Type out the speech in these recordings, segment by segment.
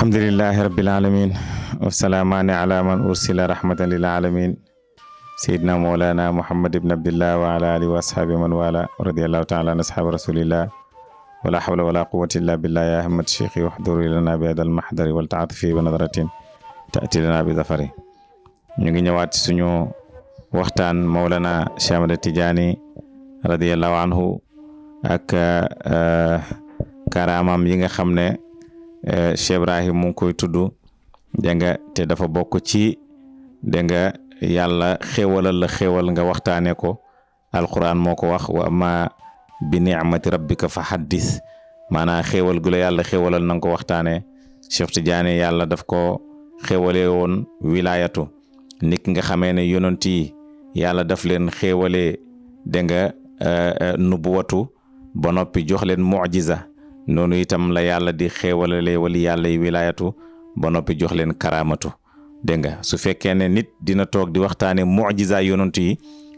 alhamdulillahi rabbil alamin wasalaamaani ala man ursila rahmatan lil alamin sayidna mawlana muhammad ibn abdillah wa ala alihi wa ashabi man wala radiyallahu ta'ala an ashabi rasulillah wala hawla wala quwwata illa billah ya hamad shaykhi wahduru lana bi hadal mahdari wal ta'atfi bi nadratin ta'ti lana bi zafari. ñu ngi ñëwaat suñu waxtaan mawlana Cheikh Ahmad Tidiane radiyallahu anhu ak karamam yi nga xam ne Cheikh Ibrahim mu ngi koy tudd dégg nga te dafa bokk ci dégg nga yàlla xéewalal la xéewal nga waxtaanee ko alquran moo ko wax wa amma bi ni'mati rabbika fa haddis maanaam xéewal gu la yàlla xéewalal na nga ko waxtaanee Cheikh Tidiane yàlla daf ko xéewalee woon wilaayatu nit nga xamee ne yonent yi yàlla daf leen xéewalee dégg nga nubuwatu ba noppi jox leen mu'jiza noonu itam la yàlla di xéewalale wali yàlla yi wilaayatu ba noppi jox leen karamatu dégg nga su fekkee ne nit dina toog di waxtaane mu'jiza yonent yi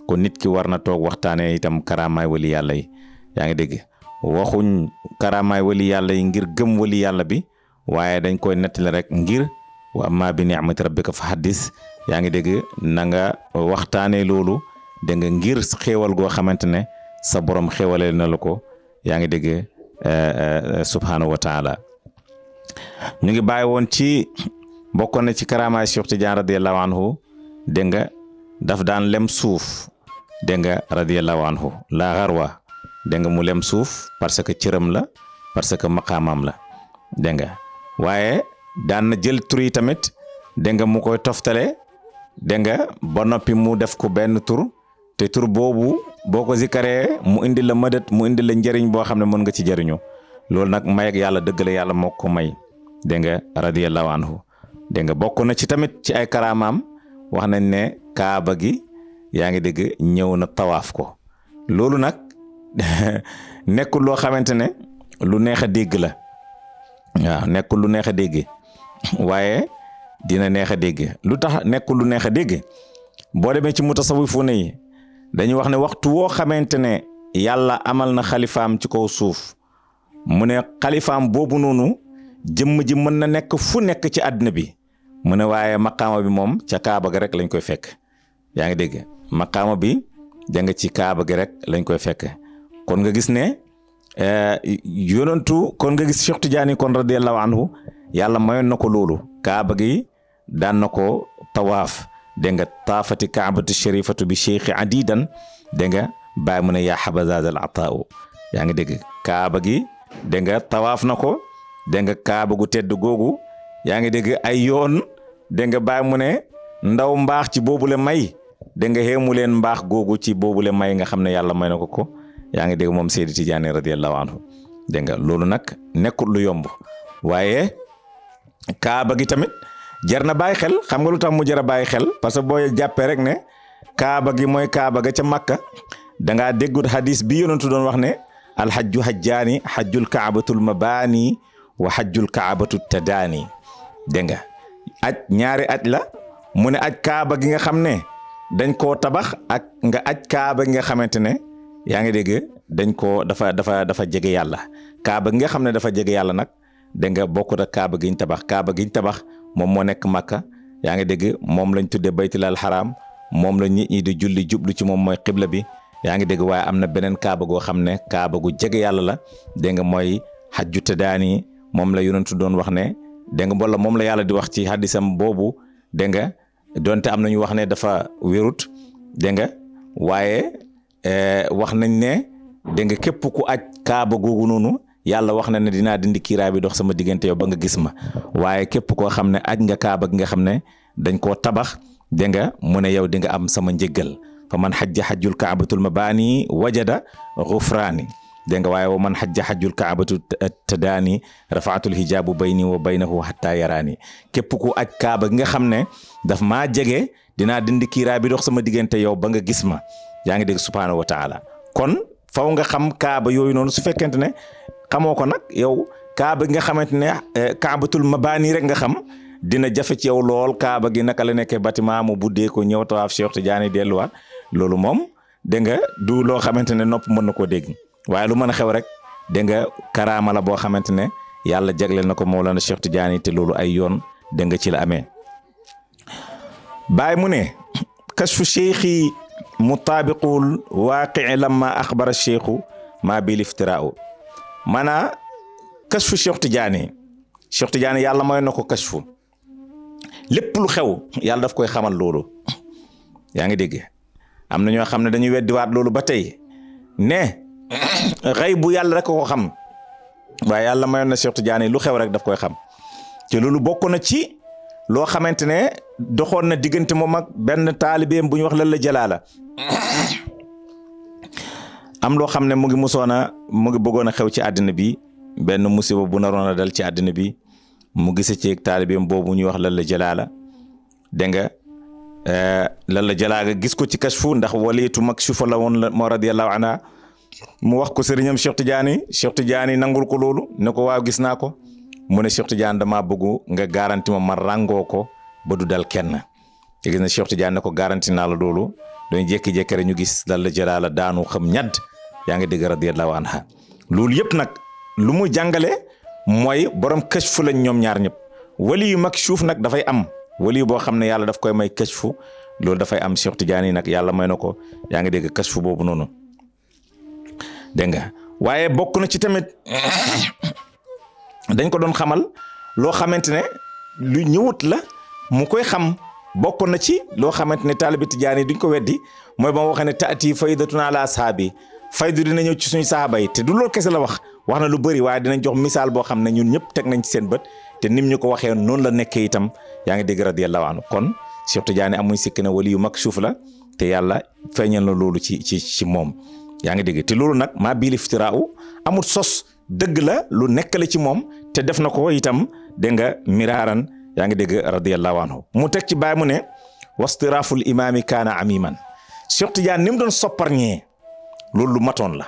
kon nit ki war na toog waxtaane itam karamaay wali yàlla yi yaa ngi dégg waxuñ karamaay wali yàlla yi ngir gëm wali yàlla bi waaye dañ koy nettali rek ngir wa amma bi ni'mati rabbika fa haddis yaa ngi dégg na nga waxtaane loolu dégg nga ngir xéewal goo xamante ne sa borom xéewale na la ko yaa ngi dégg subhanahu wa taala ñu ngi bàyyi woon ci bokkoon na ci karamaay Cheikh Tidiane radiyallahu anhu dégg nga daf daan lem suuf dégg nga radiyallahu anhu la xarwa dégg nga mu lem suuf parce que cëram la parce que maqaamam la dégg nga waaye daan na jël tur yi tamit dégg nga mu koy toftale dégg nga ba noppi mu def ko benn tur te tur boobu boo ko zikaree mu indi la mëdët mu indi la njëriñ boo xam ne mën nga ci jëriñu loolu nag may ak yàlla dëgg la yàlla moo ko may dégg nga radiyallahu anhu dégg nga bokk na ci tamit ci ay karamaam wax nañ ne kaaba gi yaa ngi dégg ñëw na tawaaf ko loolu nag nekkul loo xamante ne lu neex a dégg la waaw nekkul lu neex a dégg waaye dina neex a dégg lu tax nekkul lu neex a dégg boo demee ci mutasawwifuna yi dañuy wax ne waxtu woo xamante ne yàlla amal na xalifaam ci kaw suuf mu ne xalifaam boobu noonu jëmm ji mën na nekk fu nekk ci àddina bi mu ne waaye maqaama bi moom ca kaaba gi rek lañ koy fekk yaa ngi dégg maqaama bi da nga ci kaaba gi rek lañ koy fekk kon nga gis ne yonantu kon nga gis Cheikh Tidiane kon radiyallahu anhu yàlla mayoon na ko loolu kaaba gi daan na ko tawaaf dégg nga taafati kaabatu sharifatu bi cheikhi adidan dégg nga bàyyi mu ne yaa habazazal ataau yaa ngi dégg kaaba gi dégg nga tawaaf na ko dégg nga kaaba gu tedd googu yaa ngi dégg ay yoon dégg nga bàyyi mu ne ndaw mbaax ci boobule may dégg nga xéemu leen mbaax googu ci boobule may nga xam ne yàlla may na ko yaa ngi dégg moom Seydi Tidiane radiyallahu anhu dégg nga loolu nag nekkul lu yomb waaye kaaba gi tamit jar na bàyyi xel xam nga lu tax mu jar a bàyyi xel parce que boo jàppee rek ne kaaba gi mooy kaaba ga ca Makka da ngaa déggut hadis bi yonentu doon wax ne alhajju hajjaani hajjul kaabatul mabaani wa hajjul kaabatu tadaani dégg nga aj ñaari aj la mu ne aj kaaba gi nga xam ne dañ koo tabax ak nga aj kaaba gi nga xamante ne yaa ngi dégg dañ koo dafa jege yàlla kaaba gi nga xam ne dafa jege yàlla nag dégg nga bokkut ak kaaba giñ tabax moom moo nekk Makka yaa ngi dégg moom lañ tuddee baytul haram moom la nit ñi di julli jublu ci moom mooy xibla bi yaa ngi dégg waaye am na beneen kaaba goo xam ne kaaba gu jege yàlla la dégg nga mooy hajju tadaani moom la yonentu doon wax ne dégg nga wala moom la yàlla di wax ci hadisam boobu dégg nga donte am nañu wax ne dafa wérut dégg nga waaye wax nañ ne dégg nga képp ku aj kaaba googu noonu yàlla wax na ne dinaa dindi kiiraay bi dox sama diggante yow ba nga gis ma waaye képp koo xam ne aj nga kaaba gi nga xam ne dañ koo tabax dégg nga mu ne yow di nga am sama njëggal fa man xajja xajjul kaabatul mabaani wajada gufraani dégg nga waaye wa man xajja xajjul kaabatu tadaani rafaatul hijaabu bayni wa baynahu hatta yaraani képp ku aj kaaba gi nga xam ne daf maa jege dinaa dindi kiiraay bi dox sama diggante yow ba nga gis ma yaa ngi dégg subhaanahu wa taala kon faw nga xam kaaba yooyu noonu su fekkente ne xamoo ko nag yow kaaba gi nga xamante ne kaabatul mabaani rek nga xam dina jafe ci yow lool kaaba gi naka la nekkee bâtiment mu buddee ko ñëw tawaaf Cheikh Tidiane delluwaat loolu moom dégg nga du loo xamante ne nopp mën na koo dégg waaye lu mën a xew rek dégg nga karaama la boo xamante ne yàlla jagleel na ko Mawlana Cheikh Tidiane te loolu ay yoon dégg nga ci la amee baay mu ne kashfu cheikhi mutaabiqul waaqii lamma axbara cheikhu maa bil iftiraau maanaa kashfu Cheikh Tidiane yàlla mooy na ko kashfu lépp lu xew yàlla daf koy xamal loolu yaa ngi dégg am na ñoo xam ne dañuy weddiwaat loolu ba tey ne xëy bu yàlla rek ko xam waaye yàlla mayoon na Cheikh Tidiane lu xew rek daf koy xam te loolu bokk na ci loo xamante ne doxoon na diggante moom ak benn taalibeem bu ñu wax Lalla Jalaala am loo xam ne mu ngi bëggoon a xew ci àddina bi benn musiba bu naroon a dal ci àddina bi mu gise ci taalibeem boobu ñuy wax Lalla Jalaala dégg nga Lalla Jalaala gis ko ci kashfu ndax waliitu makshufa la woon moo radiyallahu anha mu wax ko sëriñam Cheikh Tidiane nangul ko loolu ne ko waaw gis naa ko mu ne Cheikh Tidiane damaa bëgg nga garanti ma rangoo ko ba du dal kenn te gis na Cheikh Tidiane ne ko garanti naa la loolu dañu jékki-jékki rek ñu gis Lalla Jalaala daanu xam ñadd yaa ngi dégg radiyallahu anha loolu yëpp nag lu mu jàngale mooy borom kashfu lañ ñoom ñaar ñëpp wali yu makshuuf nag dafay am wali boo xam ne yàlla daf koy may kashfu loolu dafay am Cheikh Tidiane nag yàlla may na ko yaa ngi dégg kashfu boobu noonu dégg nga waaye bokk na ci tamit dañ ko doon xamal loo xamante ne lu ñëwut la mu koy xam bokk na ci loo xamante ne taalibi Tidiane duñ ko weddi mooy ba ma waxee ne taati faydatuna ala ashaabi faydu dina ñëw ci suñu sahaaba yi te du loolu kese la wax na lu bëri waaye dinañ jox misaal boo xam ne ñun ñëpp teg nañ ci seen bët te nim ñu ko waxee noonu la nekkee itam yaa ngi dégg radiyallahu anhu kon Cheikh Tidiane amuñ sikk ne wali yu makshuuf la te yàlla feeñal na loolu ci moom yaa ngi dégg te loolu nag maa bil iftiraaw amul sos dëgg la lu nekkale ci moom te def na ko itam dégg nga miraaran yaa ngi dégg radiyallahu anhu mu teg ci baay mu ne wastiraaful imaami kaana amiman Cheikh Tidiane ni mu doon sopparñee loolu lu matoon la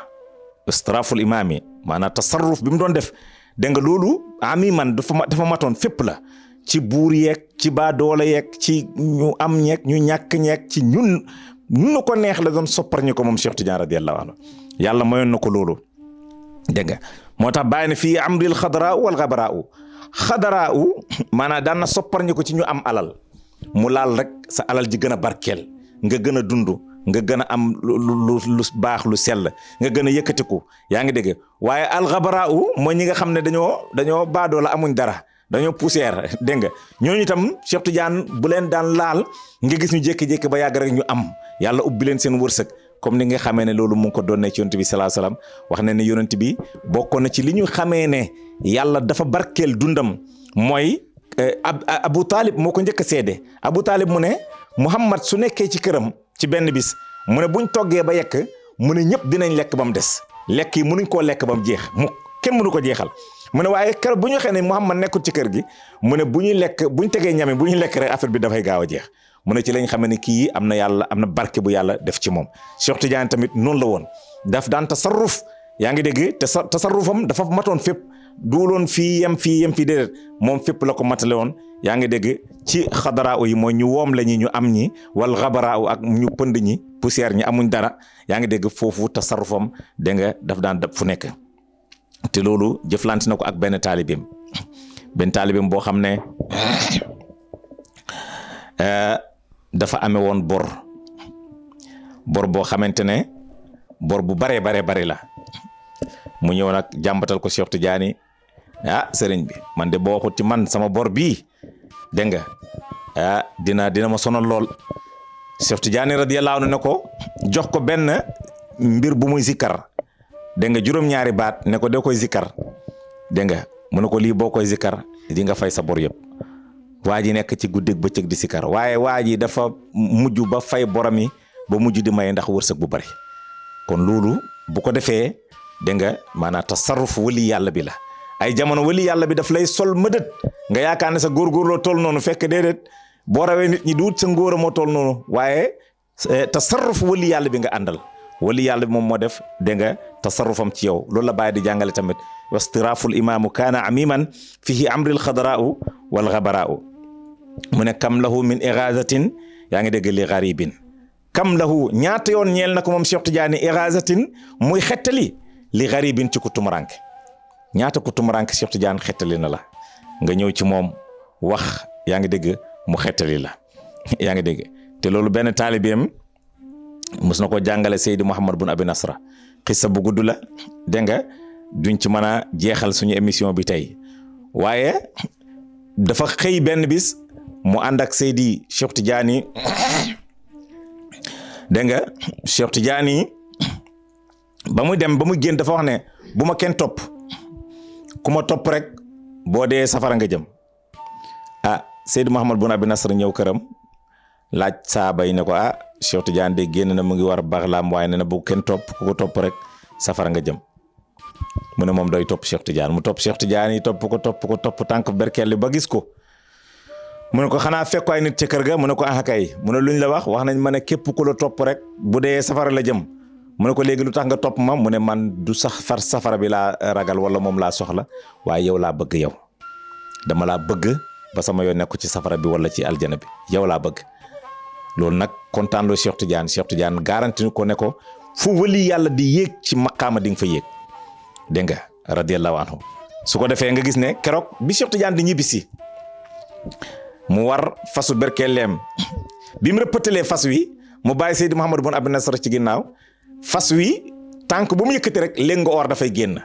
istiraaful imaami maanaam tasarruf bi mu doon def dégg nga loolu amiman dafa matoon fépp la ci buur yeeg ci baadoole yeeg ci ñu am ñeeg ñu ñàkk ñeeg ci ñun ko neex la doon sopparñi ko moom Cheikh Tidiane radiyallahu anhu yàlla mayoon na ko loolu dégg nga moo tax bàyyi na fii amril xadaraa wal xabaraa maanaam daan na sopparñi ko ci ñu am alal mu laal rek sa alal ji gën a barkeel nga gën a dund nga gën a am lu baax lu sell nga gën a yëkkatiku yaa ngi dégg waaye alxabaraa mooy ñi nga xam ne dañoo baadoo la amuñ dara dañoo poussière dégg nga ñooñu itam Cheikh Tidiane bu leen daan laal nga gis ñu jékki-jékki ba yàgg rek ñu am yàlla ubbi leen seen wërsëg comme ni nga xamee ne loolu mu ngi ko doon ne ci yonent bi sallallahu alayhi wasallam wax ne yonent bi bokkoon na ci li ñu xamee ne yàlla dafa barkeel dundam mooy Abu Talib moo ko njëkk a seede Abu Talib mu ne Muhammad su nekkee ci këram ci benn bis mu ne buñ toggee ba yekk mu ne ñëpp dinañ lekk ba mu des lekk yi mënuñ koo lekk ba mu jeex kenn mënu ko jeexal mu ne waaye kër bu ñu waxee ne Muhammad nekkul ci kër gi mu ne bu ñu tegee ñami bu ñu lekk rek affaire bi dafay gaaw a jeex mu ne ci lañ xamee ne kii am na barke bu yàlla def ci moom Cheikh Tidiane tamit noonu la woon daf daan tasarruf yaa ngi dégg te tasarrufam dafa matoon fépp duuloon fii yem fii déedéet moom fépp la ko matale woon yaa ngi dégg ci xadaraaw yi mooy ñu woom la ñi ñu am ñi wal xabaraaw ak ñu pënd ñi poussière ñi amuñ dara yaa ngi dégg foofu tasarrufam dégg nga daf daan dab fu nekk te loolu jëflante na ko ak benn taalibeem boo xam ne dafa amee woon bor boo xamante ne bor bu baree bari la mu ñëw nag jàmbatal ko Cheikh Tidiane sëriñ bi man de boo waxut ci man sama bor bii dégg nga dina ma sonal lool Cheikh Tidiane radiyallahu anhu ne ko jox ko benn mbir bu muy zikkar dégg nga juróom-ñaari baat ne ko dee koy zikkar dégg nga mu ne ko lii boo koy zikkar di nga fay sa bor yëpp waa ji nekk ci guddeeg bëccëg di zikkar waaye waa ji dafa mujj ba fay boram yi ba mujj di may ndax wërsëg bu bari kon loolu bu ko defee dégg nga maanaam tasarruf wali yàlla bi la ay jamono wali yàlla bi daf lay sol mëdët nga yaakaar ne sa góorgóorloo toll noonu fekk déedéet boo rawee nit ñi duut sa ngóor a moo toll noonu waaye tasarruf wali yàlla bi nga àndal wali yàlla bi moom moo def dégg nga tasarrufam ci yow loolu la bàyyi di jàngale tamit wastiraaful imaamu kaana amiman fihi amril xadaraau wal xabaraau mu ne kam lahu min irazatin yaa ngi dégg li garibin kam lahu ñaata yoon ñeel na ko moom Cheikh Tidiane irazatin muy xettali li garibin ci ku tumuranke ñaata ku tumuranke Cheikh Tidiane xettali na la nga ñëw ci moom wax yaa ngi dégg mu xettali la yaa ngi dégg te loolu benn taalibeem mos na ko jàngale Seydi Mouhamad bun Abi Nasra xissa bu gudd la dégg nga duñ ci mën a jeexal suñu émission bi tey waaye dafa xëy benn bis mu ànd ak Seydi Cheikh Tidiane dégg nga Cheikh Tidiane ba muy dem ba muy génn dafa wax ne bu ma kenn topp ku ma topp rek boo dee safara nga jëm Seydi Mouhamad bun Abi Nasr ñëw këram laaj saaba yi ne ko Cheikh Tidiane de génn na mu ngi war baxlaam waaye ne na bu kenn topp ku ko topp rek safara nga jëm mu ne moom doy topp Cheikh Tidiane mu topp Cheikh Tidiane yi topp ko tànk berkel ba gis ko mu ne ko xanaa fekk ay nit ca kër ga mu ne ko kay mu ne luñ la wax nañ ma ne képp ku la topp rek bu dee safara la jëm mu ne ko léegi lu tax nga topp ma mu ne man du sax far safara bi laa ragal wala moom laa soxla waaye yow laa bëgg yow dama laa bëgg ba sama yoon nekku ci safara bi wala ci aljana bi yow laa bëgg loolu nag kontaan loo Cheikh Tidiane garanti ko ne ko fu wali yàlla di yéeg ci maqaama di nga fa yéeg dégg nga radiyallahu anhu su ko defee nga gis ne keroog bi Cheikh Tidiane di ñibbisi mu war fasu berkeleem bi mu rëppatalee fas wi mu bàyyi Seydi Mouhamad bun Abi Nasr ci ginnaaw fas wi tànk bu mu yëkkati rek léegi nga or dafay génn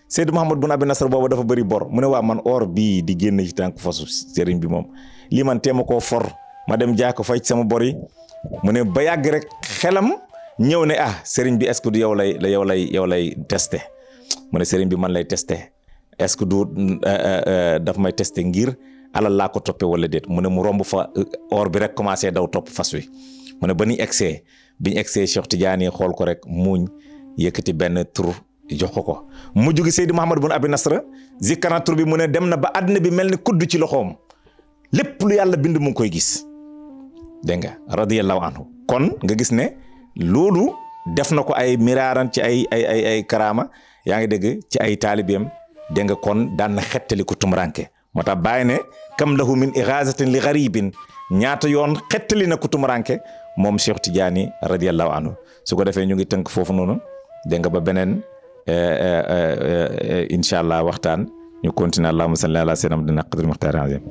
Seydi Mouhamad bun Abi Nasr boobu dafa bëri bor mu ne waa man or bii di génn ci tànk fasu sëriñ bi moom lii man teema koo for ma dem jaay ko fay ci sama bor yi mu ne ba yàgg rek xelam ñëw ne sëriñ bi est-ce que du yow lay testé mu ne sëriñ bi man lay testé est-ce que du daf may testé ngir alal laa ko toppee wala déet mu ne mu romb fa or bi rek commencé daw topp fas wi mu ne ba ñu egsee biñu egsee Cheikh Tidiane xool ko rek muuñ yëkkati benn tur jox ko mu jógi Seydi Mouhamad bun Abi Nasr zikkara tur bi mu ne dem na ba àddina bi mel ni kudd ci loxoom lépp lu yàlla bind mu ngi koy gis dégg nga radiyallahu anhu kon nga gis ne loolu def na ko ay miraaran ci ay karaama yaa ngi dégg ci ay taalibeem dégg nga kon daan na xettali ko tumuranke moo tax bàyyi ne kam lahu min ighazatin li gharibin ñaata yoon xettali na ko tumuranke moom Cheikh Tidiane radiyallahu anhu su ko defee ñu ngi tënk foofu noonu dégg nga ba beneen incha allah waxtaan ñu continuer allahumma salli ala sayyidina qadri muxtaar azim